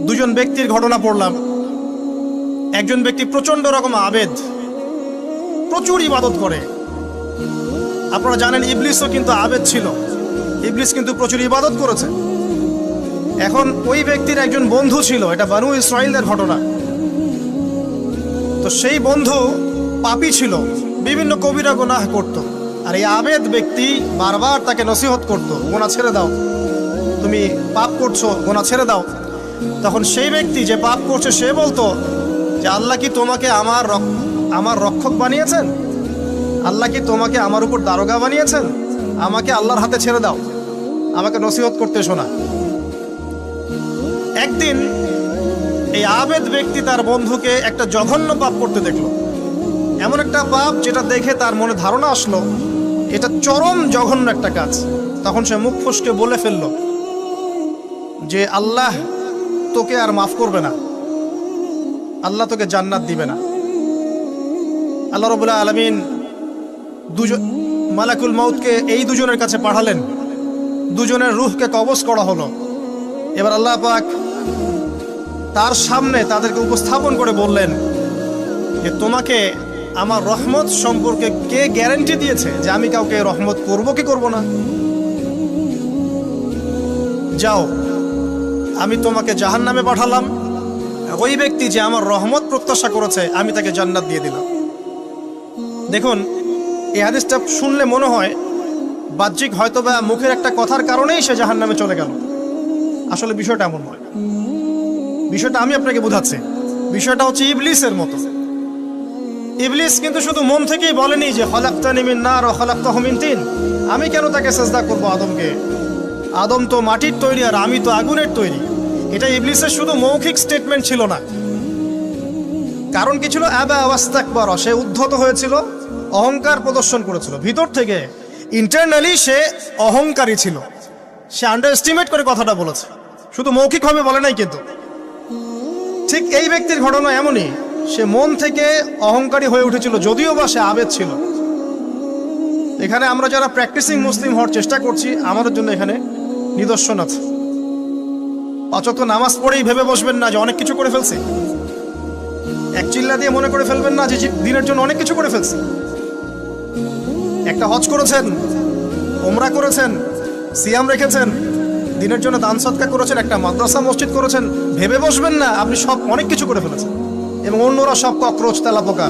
দুজন ব্যক্তির ঘটনা পড়লাম। একজন ব্যক্তি প্রচন্ড রকম আবেদ, প্রচুর ইবাদত করে। আপনারা জানেন ইবলিসও কিন্তু আবেদ ছিল, ইবলিস কিন্তু প্রচুর ইবাদত করেছে। এখন ওই ব্যক্তির একজন বন্ধু ছিল, এটা বানু ইসরাইলের ঘটনা। তো সেই বন্ধু পাপী ছিল, বিভিন্ন কবিরা গুনাহ করত। আর এই আবেদ ব্যক্তি বারবার তাকে নসিহত করত, গোনা ছেড়ে দাও, তুমি পাপ করছো, গোনা ছেড়ে দাও। তখন সেই ব্যক্তি যে পাপ করছে সে বলতো যে আল্লাহ কি তোমাকে আমার রক্ষক বানিয়েছেন? আল্লাহ কি তোমাকে আমার উপর দারোগা বানিয়েছেন? আমাকে আল্লাহর হাতে ছেড়ে দাও, আমাকে নসিহত করতে শোনা। একদিন এই আবেদ ব্যক্তি তার বন্ধুকে একটা জঘন্য পাপ করতে দেখলো, এমন একটা পাপ যেটা দেখে তার মনে ধারণা আসলো এটা চরম জঘন্য একটা কাজ। তখন সে মুখ ফসকে বলে ফেললো যে আল্লাহ তোকে আর মাফ করবে না, আল্লাহ তোকে জান্নাত দিবে না। আল্লাহ রাব্বুল আলামিন মালাকুল মউতকে এই দুজনের কাছে পাঠালেন, দুজনের রূহকে কবজ করা হলো। এবার আল্লাহ পাক তার সামনে তাদেরকে উপস্থাপন করে বললেন যে তোমাকে আমার রহমত সম্পর্কে কে গ্যারান্টি দিয়েছে যে আমি কাউকে রহমত করব কি করব না? যাও, আমি তোমাকে জাহান্নামে পাঠালাম, ওই ব্যক্তি যে আমার রহমত প্রত্যাশা করেছে আমি তাকে জান্নাত দিয়ে দিলাম। দেখুন, এই হাদিসটা শুনলে মনে হয় বাহ্যিক হয়তোবা মুখের একটা কথার কারণেই সে জাহান্নামে চলে গেল। আসলে বিষয়টা এমন নয়। বিষয়টা আমি আপনাকে বোঝাচ্ছি। বিষয়টা হচ্ছে ইবলিসের মতো। ইবলিস কিন্তু শুধু মন থেকেই বলেনি যে খলাকতানি মিন নার ওয়া খলাকতাহু মিন তিন, আমি কেন তাকে সিজদা করব আদমকে? আদম তো মাটির তৈরি আর আমি তো আগুনের তৈরি। এটা ইবলিসের শুধু মৌখিক স্টেটমেন্ট ছিল না, কারণ কি ছিল? আবা ওয়াস্তাকবার, সে উদ্ধত হয়েছিল, অহংকার প্রদর্শন করেছিল। ভিতর থেকে ইন্টারনালি সে অহংকারী ছিল, সে আন্ডার এস্টিমেট করে কথাটা বলেছে, শুধু মৌখিকভাবে বলে নাই। কিন্তু ঠিক এই ব্যক্তির ঘটনা এমনই, সে মন থেকে অহংকারী হয়ে উঠেছিল, যদিও বা সে আবেদ ছিল। এখানে আমরা যারা প্র্যাকটিসিং মুসলিম হওয়ার চেষ্টা করছি, আমাদের জন্য এখানে নিদর্শন আছে। অযথ নামাজ পড়েই ভেবে বসবেন না যে অনেক কিছু করে ফেলছি, এক চিল্লা দিয়ে মনে করে ফেলবেন না যে দিনের জন্য অনেক কিছু করে ফেলছি। একটা হজ করেছেন, ওমরা করেছেন, সিয়াম রেখেছেন, দিনের জন্য দান সদকা করেছেন, একটা মাদ্রাসা মসজিদ করেছেন, ভেবে বসবেন না আপনি সব অনেক কিছু করে ফেলেছেন এবং অন্যরা সব ককরোচ তেলাপোকা।